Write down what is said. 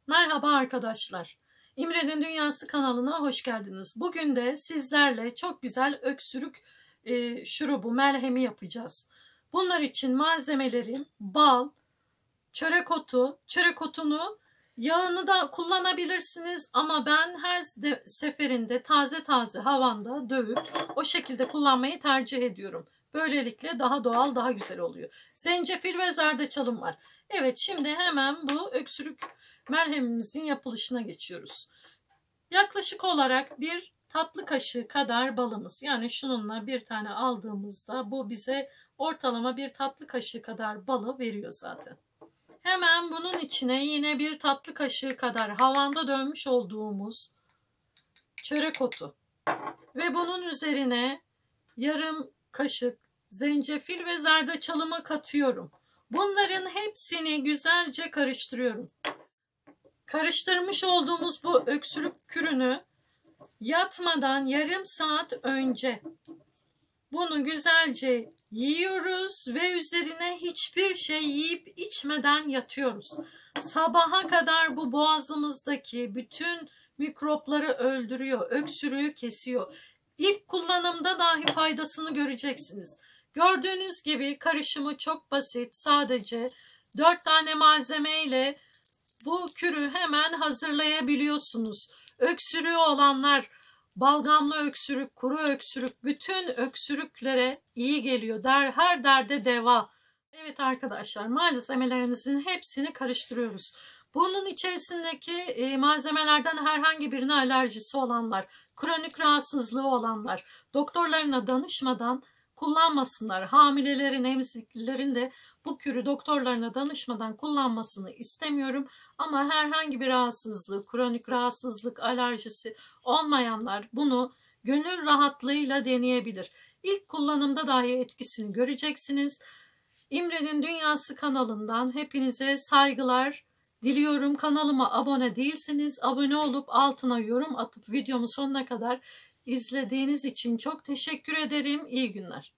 Merhaba arkadaşlar. İmre'nin Dünyası kanalına hoş geldiniz. Bugün de sizlerle çok güzel öksürük şurubu, melhemi yapacağız. Bunlar için malzemelerim bal, çörek otu. Çörek otunu yağını da kullanabilirsiniz ama ben her seferinde taze taze havanda dövüp o şekilde kullanmayı tercih ediyorum. Böylelikle daha doğal, daha güzel oluyor. Zencefil ve zerdeçalım var. Evet, şimdi hemen bu öksürük merhemimizin yapılışına geçiyoruz. Yaklaşık olarak bir tatlı kaşığı kadar balımız, yani şununla bir tane aldığımızda bu bize ortalama bir tatlı kaşığı kadar balı veriyor zaten. Hemen bunun içine yine bir tatlı kaşığı kadar havanda dövmüş olduğumuz çörek otu ve bunun üzerine yarım kaşık zencefil ve zerdeçalımı katıyorum. Bunların hepsini güzelce karıştırıyorum. Karıştırmış olduğumuz bu öksürük kürünü yatmadan yarım saat önce bunu güzelce yiyoruz ve üzerine hiçbir şey yiyip içmeden yatıyoruz. Sabaha kadar bu boğazımızdaki bütün mikropları öldürüyor, öksürüğü kesiyor. İlk kullanımda dahi faydasını göreceksiniz. Gördüğünüz gibi karışımı çok basit. Sadece 4 tane malzeme ile bu kürü hemen hazırlayabiliyorsunuz. Öksürüğü olanlar, balgamlı öksürük, kuru öksürük, bütün öksürüklere iyi geliyor. Her derde deva. Evet arkadaşlar, malzemelerimizin hepsini karıştırıyoruz. Bunun içerisindeki malzemelerden herhangi birine alerjisi olanlar, kronik rahatsızlığı olanlar, doktorlarına danışmadan kullanmasınlar. Hamilelerin, emziklilerin de bu kürü doktorlarına danışmadan kullanmasını istemiyorum. Ama herhangi bir rahatsızlık, kronik rahatsızlık, alerjisi olmayanlar bunu gönül rahatlığıyla deneyebilir. İlk kullanımda dahi etkisini göreceksiniz. İmre'nin Dünyası kanalından hepinize saygılar diliyorum. Kanalıma abone değilseniz abone olup altına yorum atıp videomu sonuna kadar izlediğiniz için çok teşekkür ederim. İyi günler.